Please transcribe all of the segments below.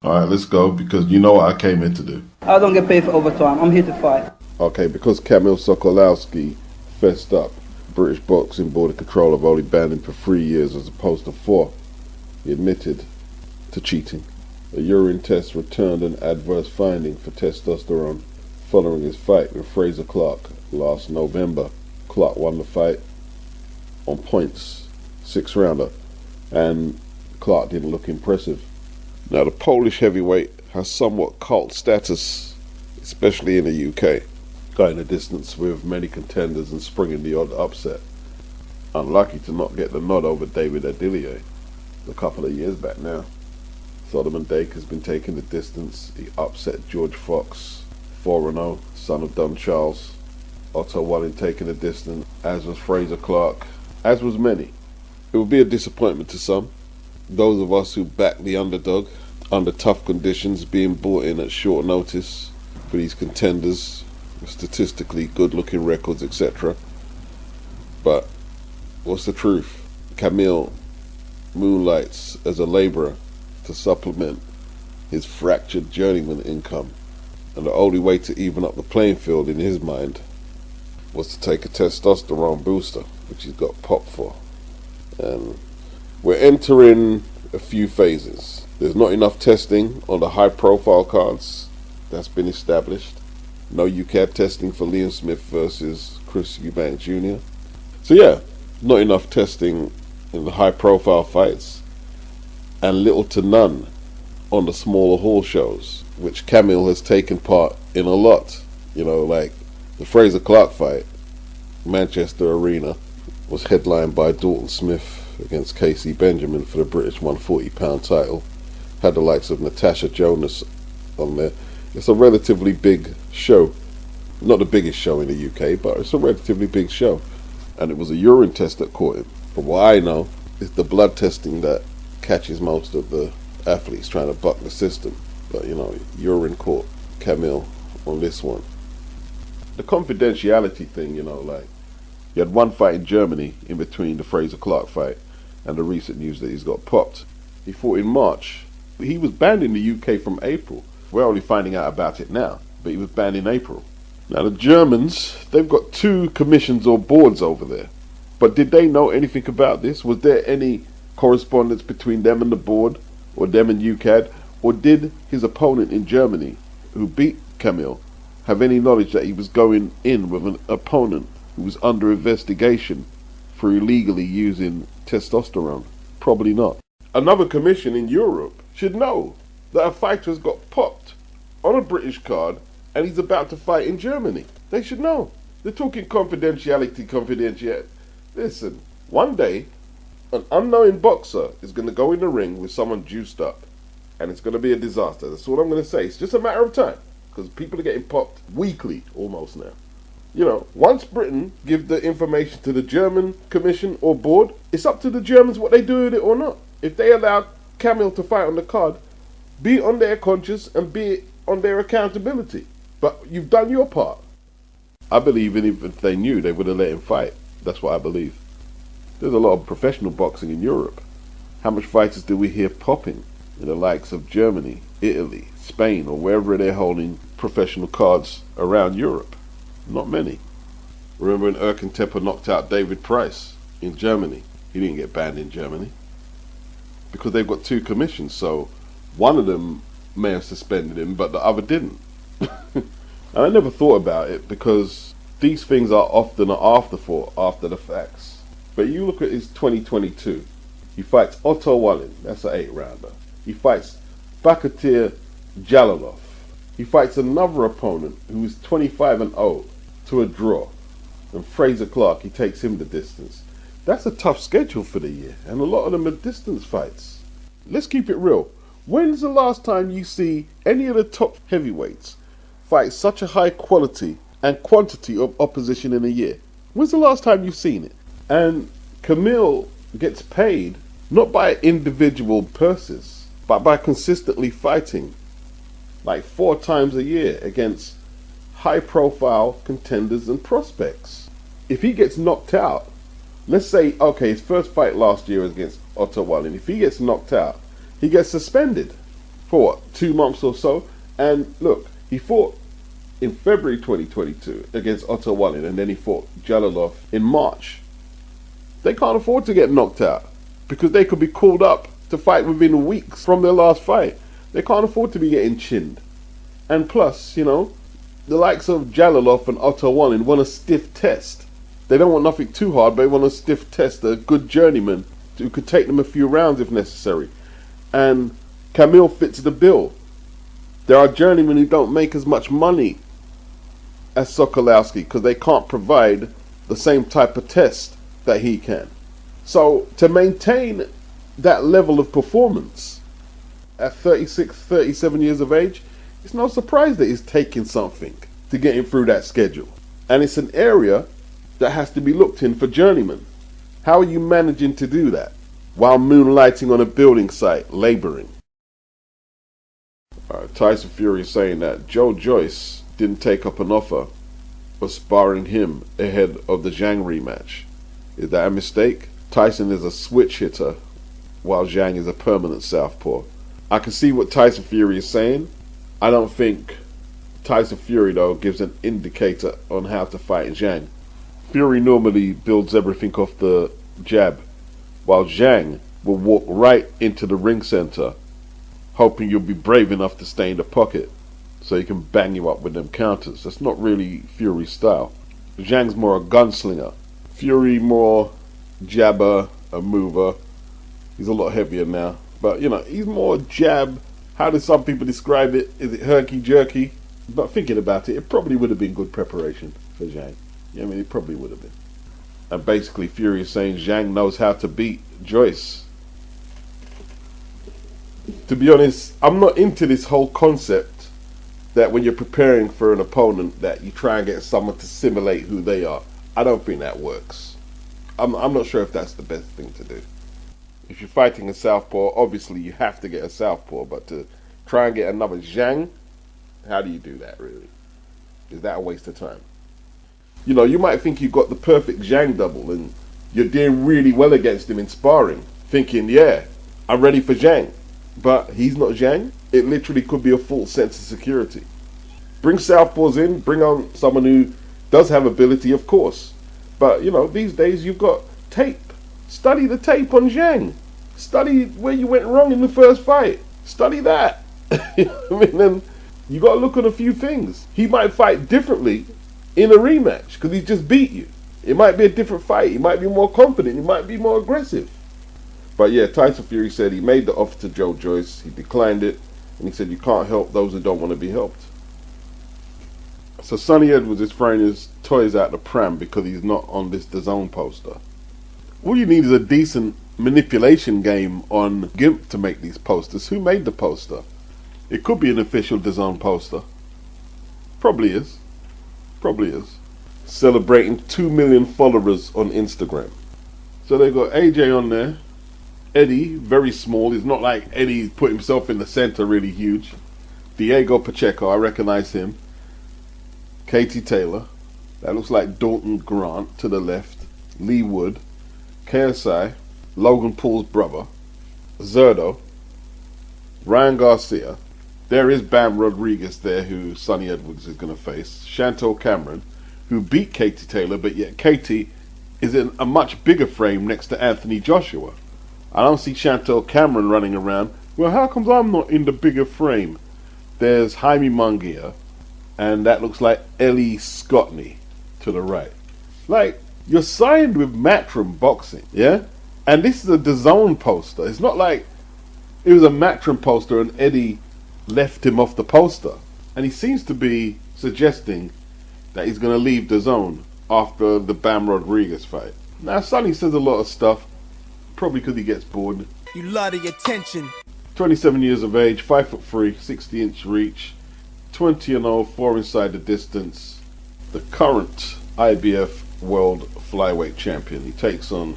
Alright, let's go, because you know what I came in to do. I don't get paid for overtime. I'm here to fight. Okay, because KAMIL Sokolowski fessed up, British Boxing Board of Control have only banned him for 3 years as opposed to 4. He admitted to cheating. A urine test returned an adverse finding for testosterone following his fight with Frazer Clark last November. Clark won the fight on points, 6 rounder, and Clark didn't look impressive. Now the Polish heavyweight has somewhat cult status, especially in the UK, going the distance with many contenders and springing the odd upset. Unlucky to not get the nod over David ZHILEI a couple of years back now. Solomon Dake has been taking the distance. He upset George Fox, 4-0, son of Don Charles. Otto Wallin taking the distance, as was Frazer Clark, as was many. It would be a disappointment to some. Those of us who back the underdog under tough conditions, being brought in at short notice for these contenders with statistically good looking records, etc. But what's the truth? KAMIL moonlights as a labourer to supplement his fractured journeyman income, and the only way to even up the playing field in his mind was to take a testosterone booster, which he's got popped for. And we're entering a few phases. There's not enough testing on the high profile cards. That's been established. No UCAD testing for Liam Smith versus Chris Eubank Jr. So yeah, not enough testing in the high profile fights, and little to none on the smaller hall shows, which KAMIL has taken part in a lot. You know, like the Frazer Clark fight, Manchester Arena, was headlined by Dalton Smith against Casey Benjamin for the British 140-pound title. Had the likes of Natasha Jonas on there. It's a relatively big show. Not the biggest show in the UK, but it's a relatively big show. And it was a urine test that caught him. From what I know, it's the blood testing that catches most of the athletes trying to buck the system. But you know, urine caught KAMIL on this one. The confidentiality thing, you know, like, you had one fight in Germany in between the Frazer Clark fight and the recent news that he's got popped. He fought in March. He was banned in the UK from April. We're only finding out about it now, but he was banned in April. Now the Germans, they've got 2 commissions or boards over there. But did they know anything about this? Was there any correspondence between them and the board, or them and UCAD? Or did his opponent in Germany, who beat KAMIL, have any knowledge that he was going in with an opponent who was under investigation for illegally using testosterone? Probably not. Another commission in Europe should know that a fighter has got popped on a British card and he's about to fight in Germany. They should know. They're talking confidentiality. Listen, one day an unknown boxer is going to go in the ring with someone juiced up, and it's going to be a disaster. That's all I'm going to say. It's just a matter of time, because people are getting popped weekly almost now. You know, once Britain give the information to the German commission or board, it's up to the Germans what they do with it or not. If they allow KAMIL to fight on the card, be on their conscience and be on their accountability. But you've done your part. I believe if they knew, they would have let him fight. That's what I believe. There's a lot of professional boxing in Europe. How much fighters do we hear popping in the likes of Germany, Italy, Spain, or wherever they're holding professional cards around Europe? Not many. Remember when Erkin knocked out David Price in Germany? He didn't get banned in Germany because they've got 2 commissions, so one of them may have suspended him, but the other didn't. And I never thought about it, because these things are often an afterthought after the facts. But you look at his 2022, he fights Otto Wallin, that's an 8-rounder. He fights Bakatir Jalalov. He fights another opponent who is 25-0 to a draw. And Frazer Clark, he takes him the distance. That's a tough schedule for the year, and a lot of them are distance fights. Let's keep it real. When's the last time you see any of the top heavyweights fight such a high quality and quantity of opposition in a year? When's the last time you've seen it? And KAMIL gets paid not by individual purses, but by consistently fighting like 4 times a year against high profile contenders and prospects. If he gets knocked out, let's say, okay, his first fight last year was against Otto Wallin. If he gets knocked out, he gets suspended for what, 2 months or so. And look, he fought in February 2022 against Otto Wallin, and then he fought Jalilov in March. They can't afford to get knocked out because they could be called up to fight within weeks from their last fight. They can't afford to be getting chinned. And plus, you know, the likes of Jalilov and Otto Wallin want a stiff test. They don't want nothing too hard, but they want a stiff test, a good journeyman who could take them a few rounds if necessary. And KAMIL fits the bill. There are journeymen who don't make as much money as Sokolowski because they can't provide the same type of test that he can. So to maintain that level of performance at 36, 37 years of age, it's no surprise that he's taking something to get him through that schedule. And it's an area that has to be looked in for journeymen. How are you managing to do that while moonlighting on a building site, laboring? Tyson Fury is saying that Joyce didn't take up an offer of sparring him ahead of the ZHANG rematch. Is that a mistake? Tyson is a switch hitter while ZHANG is a permanent southpaw. I can see what Tyson Fury is saying. I don't think Tyson Fury though gives an indicator on how to fight ZHANG. Fury normally builds everything off the jab, while ZHANG will walk right into the ring center, hoping you'll be brave enough to stay in the pocket so he can bang you up with them counters. That's not really Fury's style. ZHANG's more a gunslinger. Fury more jabber, a mover. He's a lot heavier now, but you know, he's more jab. How do some people describe it? Is it herky-jerky? But thinking about it, it probably would have been good preparation for ZHANG. Yeah, I mean, it probably would have been. And basically, Fury is saying ZHANG knows how to beat Joyce. To be honest, I'm not into this whole concept that when you're preparing for an opponent that you try and get someone to simulate who they are. I don't think that works. I'm not sure if that's the best thing to do. If you're fighting a southpaw, obviously you have to get a southpaw, but to try and get another ZHANG, how do you do that really? Is that a waste of time? You know, you might think you've got the perfect ZHANG double and you're doing really well against him in sparring, thinking, yeah, I'm ready for ZHANG. But he's not ZHANG. It literally could be a false sense of security. Bring southpaws in, bring on someone who does have ability, of course. But, you know, these days you've got tape. Study the tape on ZHANG. Study where you went wrong in the first fight. Study that. You know what I mean? And you got to look at a few things. He might fight differently in a rematch because he just beat you. It might be a different fight. He might be more confident. He might be more aggressive. But yeah, Tyson Fury said he made the offer to Joyce. He declined it. And he said you can't help those who don't want to be helped. So Sonny Edwards is throwing his toys out the pram because he's not on this DAZN poster. All you need is a decent manipulation game on GIMP to make these posters. Who made the poster? It could be an official DAZN poster. Probably is. Probably is. Celebrating 2 million followers on Instagram. So they've got AJ on there. Eddie, very small. It's not like Eddie put himself in the center really huge. Diego Pacheco, I recognize him. Katie Taylor. That looks like Dalton Grant to the left. Lee Wood. KSI. Logan Paul's brother. Zerdo. Ryan Garcia. There is Bam Rodriguez there, who Sonny Edwards is going to face. Chantel Cameron, who beat Katie Taylor, but yet Katie is in a much bigger frame next to Anthony Joshua. I don't see Chantel Cameron running around. Well, how comes I'm not in the bigger frame? There's Jaime Munguia, and that looks like Ellie Scottney to the right. Like, you're signed with Matchroom Boxing, yeah? And this is a DAZN poster. It's not like it was a Matchroom poster and Eddie left him off the poster. And he seems to be suggesting that he's going to leave DAZN after the Bam Rodriguez fight. Now, Sonny says a lot of stuff, probably because he gets bored. You love the attention. 27 years of age, 5'3", 60-inch reach, 20-0, 4 inside the distance. The current IBF World Flyweight Champion. He takes on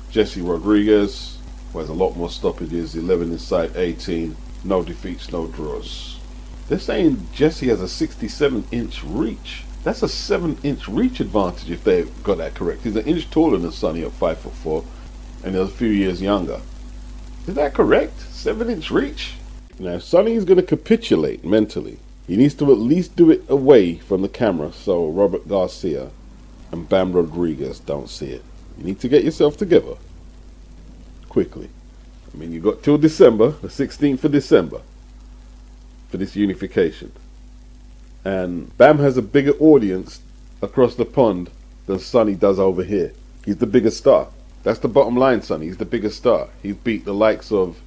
Jesse Rodriguez, who has a lot more stoppages, 11 inside 18, no defeats, no draws. They're saying Jesse has a 67-inch reach. That's a 7-inch reach advantage if they got that correct. He's an inch taller than Sonny at 5'4", and he's a few years younger. Is that correct? 7-inch reach? Now, if Sonny's going to capitulate mentally, he needs to at least do it away from the camera so Robert Garcia and Bam Rodriguez don't see it. You need to get yourself together quickly. I mean, you got till December, the 16th of December, for this unification. And Bam has a bigger audience across the pond than Sonny does over here. He's the biggest star. That's the bottom line, Sonny. He's the biggest star. He's beat the likes of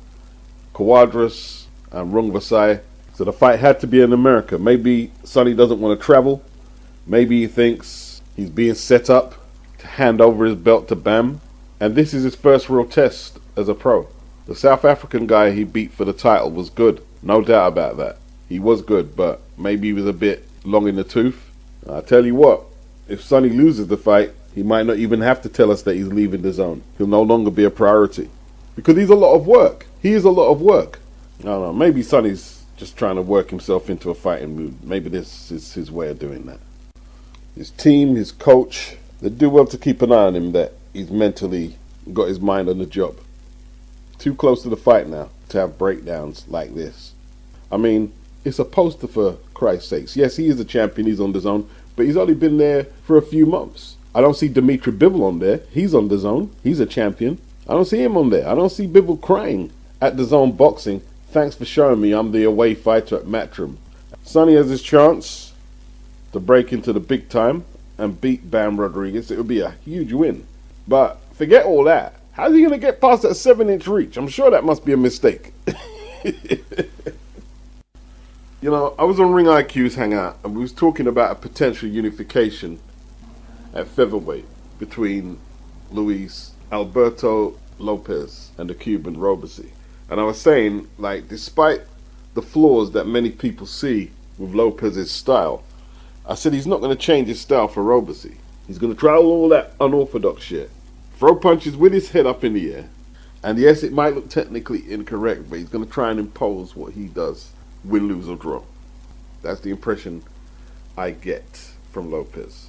Quadras and Rung Vasai. So the fight had to be in America. Maybe Sonny doesn't want to travel. Maybe he thinks he's being set up to hand over his belt to Bam. And this is his first real test as a pro. The South African guy he beat for the title was good. No doubt about that. He was good, but maybe he was a bit long in the tooth. I tell you what, if Sonny loses the fight, he might not even have to tell us that he's leaving the zone. He'll no longer be a priority. Because he's a lot of work. He is a lot of work. I don't know, maybe Sonny's just trying to work himself into a fighting mood. Maybe this is his way of doing that. His team, his coach, they do well to keep an eye on him that he's mentally got his mind on the job. Too close to the fight now to have breakdowns like this. I mean, it's a poster for Christ's sakes. Yes, he is a champion, he's on the zone, but he's only been there for a few months. I don't see Dimitri Bivol on there. He's on the zone. He's a champion. I don't see him on there. I don't see Bivol crying at the zone boxing. Thanks for showing me I'm the away fighter at Matchroom. Sonny has his chance to break into the big time and beat Bam Rodriguez. It would be a huge win. But forget all that. How's he going to get past that 7-inch reach? I'm sure that must be a mistake. You know, I was on Ring IQ's hangout and we was talking about a potential unification at featherweight between Luis Alberto Lopez and the Cuban Robeisy. And I was saying, like, despite the flaws that many people see with Lopez's style, I said he's not going to change his style for Robeisy. He's going to try all that unorthodox shit. Throw punches with his head up in the air. And yes, it might look technically incorrect, but he's going to try and impose what he does, win, lose, or draw. That's the impression I get from Lopez.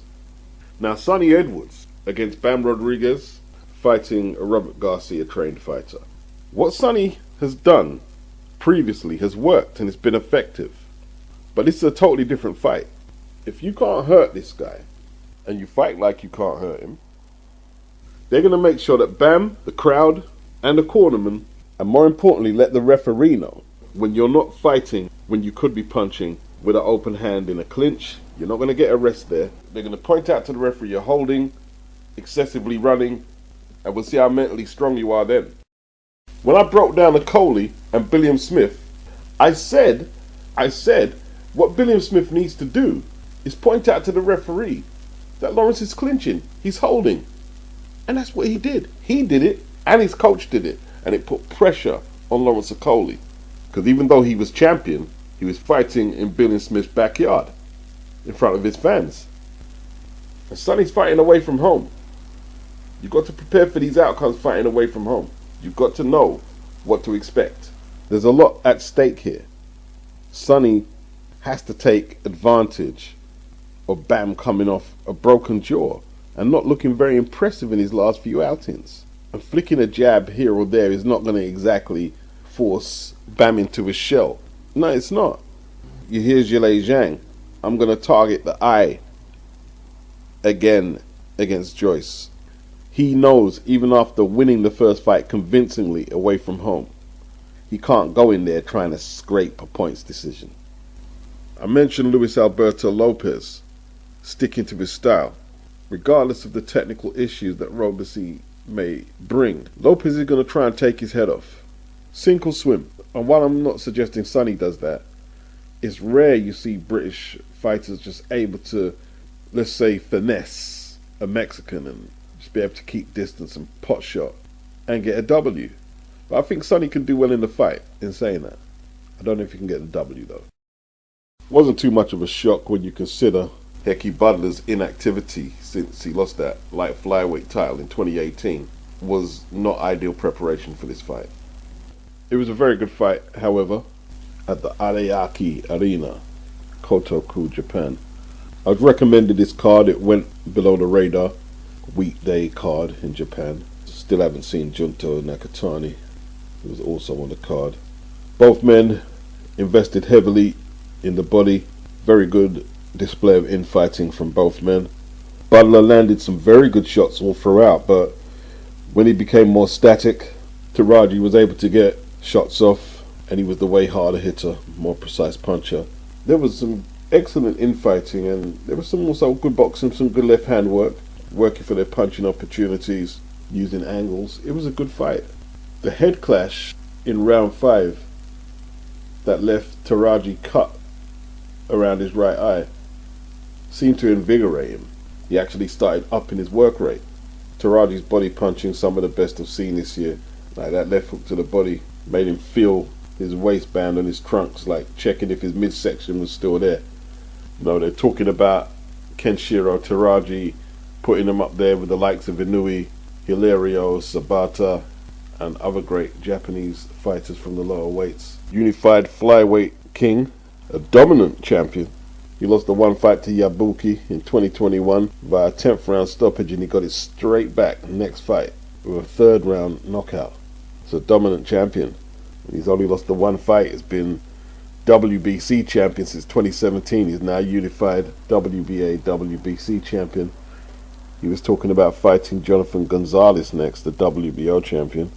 Now, Sonny Edwards against Bam Rodriguez, fighting a Robert Garcia trained fighter. What Sonny has done previously has worked and it's been effective. But it's a totally different fight. If you can't hurt this guy, and you fight like you can't hurt him, they're going to make sure that Bam, the crowd, and the cornerman, and more importantly, let the referee know, when you're not fighting, when you could be punching with an open hand in a clinch, you're not going to get a rest there. They're going to point out to the referee you're holding, excessively running, and we'll see how mentally strong you are then. When I broke down the Coley and Billiam Smith, I said what Billiam Smith needs to do is point out to the referee that Lawrence is clinching, he's holding. And that's what he did. He did it, and his coach did it, and it put pressure on Lawrence Okolie. Because even though he was champion, he was fighting in Billiam Smith's backyard, in front of his fans. And Sonny's fighting away from home. You've got to prepare for these outcomes fighting away from home. You've got to know what to expect. There's a lot at stake here. Sonny has to take advantage of Bam coming off a broken jaw and not looking very impressive in his last few outings. And flicking a jab here or there is not going to exactly force Bam into his shell. No, it's not. You hear ZHILEI ZHANG. I'm going to target the eye again against Joyce. He knows, even after winning the first fight convincingly away from home, he can't go in there trying to scrape a points decision. I mentioned Luis Alberto Lopez sticking to his style. Regardless of the technical issues that Robeisy may bring, Lopez is going to try and take his head off. Sink or swim. And while I'm not suggesting Sonny does that, it's rare you see British fighters just able to, let's say, finesse a Mexican and just be able to keep distance and pot shot and get a W. But I think Sonny can do well in the fight in saying that. I don't know if he can get a W though. Wasn't too much of a shock when you consider HEKKIE Budler's inactivity since he lost that light flyweight title in 2018 was not ideal preparation for this fight. It was a very good fight, however, at the Areyaki Arena, Kotoku, Japan. I'd recommended this card. It went below the radar. Weekday card in Japan. Still haven't seen Junto Nakatani, who was also on the card. Both men invested heavily in the body. Very good display of infighting from both men. Butler landed some very good shots all throughout, but when he became more static, TERAJI was able to get shots off, and he was the way harder hitter, more precise puncher. There was some excellent infighting, and there was some also good boxing, some good left hand work, working for their punching opportunities, using angles. It was a good fight. The head clash in round 5 that left TERAJI cut around his right eye seemed to invigorate him. He actually started upping his work rate. TERAJI's body punching some of the best I've seen this year. Like that left hook to the body made him feel his waistband on his trunks, like checking if his midsection was still there. You know, they're talking about KENSHIRO, TERAJI, putting him up there with the likes of Inoue, Hilario, Sabata, and other great Japanese fighters from the lower weights. Unified flyweight king, a dominant champion. He lost the one fight to Yabuki in 2021 via 10th round stoppage, and he got it straight back next fight with a 3rd round knockout. It's a dominant champion. He's only lost the one fight. He's been WBC champion since 2017. He's now unified WBA WBC champion. He was talking about fighting Jonathan Gonzalez next, the WBO champion.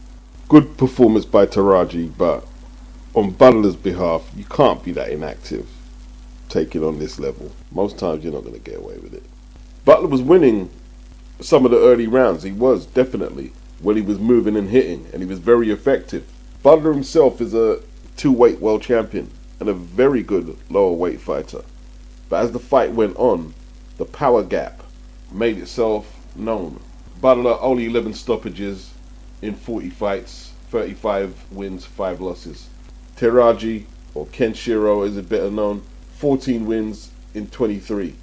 Good performance by TERAJI, but on Butler's behalf, you can't be that inactive taking on this level. Most times you're not going to get away with it. Butler was winning some of the early rounds. He was, definitely, when he was moving and hitting, and he was very effective. Butler himself is a 2-weight world champion and a very good lower weight fighter. But as the fight went on, the power gap made itself known. Butler only 11 stoppages in 40 fights, 35 wins, 5 losses. TERAJI, or KENSHIRO as it better known, 14 wins in 23.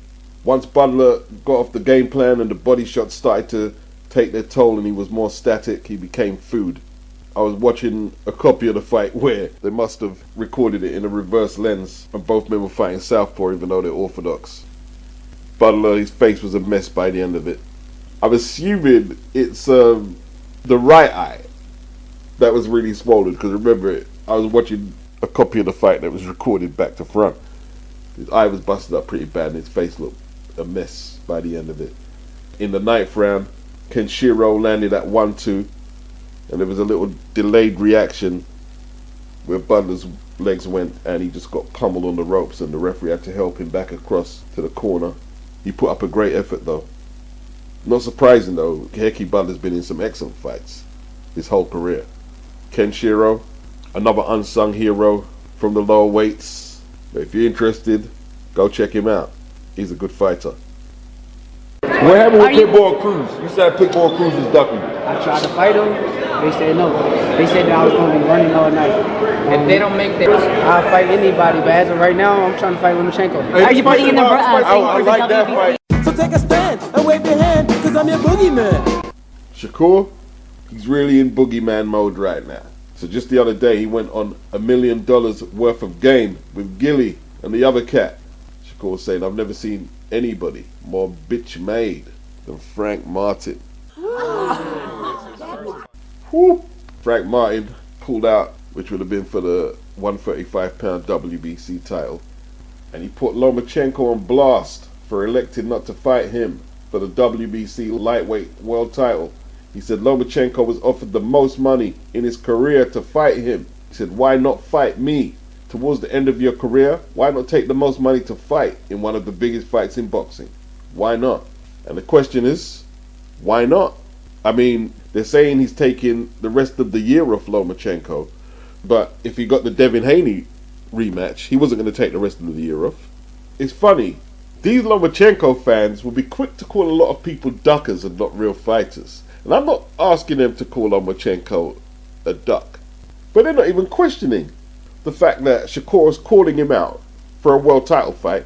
Once Butler got off the game plan and the body shots started to take their toll and he was more static, he became food. I was watching a copy of the fight where they must have recorded it in a reverse lens, and both men were fighting southpaw even though they're orthodox. Butler, his face was a mess by the end of it. I'm assuming it's the right eye that was really swollen, because remember, I was watching a copy of the fight that was recorded back to front. His eye was busted up pretty bad and his face looked a mess by the end of it. In the 9th round, KENSHIRO landed at 1-2, and there was a little delayed reaction where Butler's legs went and he just got pummeled on the ropes, and the referee had to help him back across to the corner. He put up a great effort though. Not surprising though, HEKKIE Butler's been in some excellent fights his whole career. KENSHIRO, another unsung hero from the lower weights. But if you're interested, go check him out. He's a good fighter. What happened with Pitbull Cruz? You said Pitbull Cruz is ducking. I tried to fight them. They said no. They said that I was going to be running all night. If they don't make that, I'll fight anybody, but as of right now, I'm trying to fight Lomachenko. Are you putting in the I like that fight. So take a stand and wave your hand, because I'm your boogeyman. Shakur, he's really in boogeyman mode right now. So just the other day, he went on $1 million worth of game with Gilly and the other cat. Shakur saying, I've never seen anybody more bitch made than Frank Martin. Whoop. Frank Martin pulled out, which would have been for the 135-pound WBC title. And he put Lomachenko on blast for electing not to fight him for the WBC lightweight world title. He said Lomachenko was offered the most money in his career to fight him. He said, why not fight me? Towards the end of your career, why not take the most money to fight in one of the biggest fights in boxing? Why not? And the question is, why not? I mean, they're saying he's taking the rest of the year off Lomachenko, but if he got the Devin Haney rematch, he wasn't going to take the rest of the year off. It's funny, these Lomachenko fans will be quick to call a lot of people duckers and not real fighters. And I'm not asking them to call Lomachenko a duck, but they're not even questioning the fact that Shakur is calling him out for a world title fight,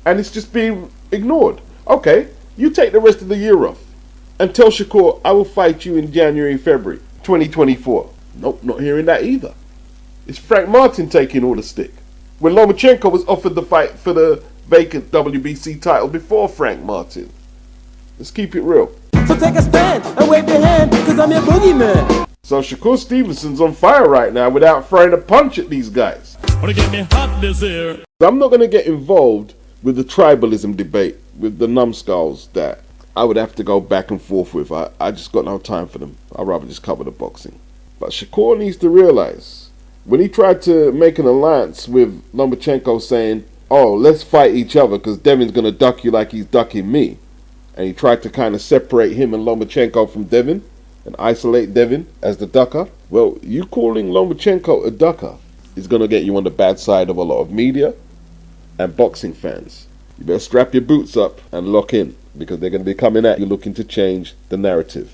and it's just being ignored. Okay, you take the rest of the year off and tell Shakur, I will fight you in January, February 2024. Nope, not hearing that either. It's Frank Martin taking all the stick, when Lomachenko was offered the fight for the vacant WBC title before Frank Martin. Let's keep it real. So take a stand and wave your hand, because I'm your boogeyman. So Shakur Stevenson's on fire right now without throwing a punch at these guys. Wanna get me hot this year. I'm not going to get involved with the tribalism debate with the numbskulls that I would have to go back and forth with. I just got no time for them. I'd rather just cover the boxing. But Shakur needs to realize, when he tried to make an alliance with Lomachenko saying, oh, let's fight each other because Devin's going to duck you like he's ducking me. And he tried to kind of separate him and Lomachenko from Devin and isolate Devin as the ducker. Well, you calling Lomachenko a ducker is going to get you on the bad side of a lot of media and boxing fans. You better strap your boots up and lock in, because they're going to be coming at you looking to change the narrative.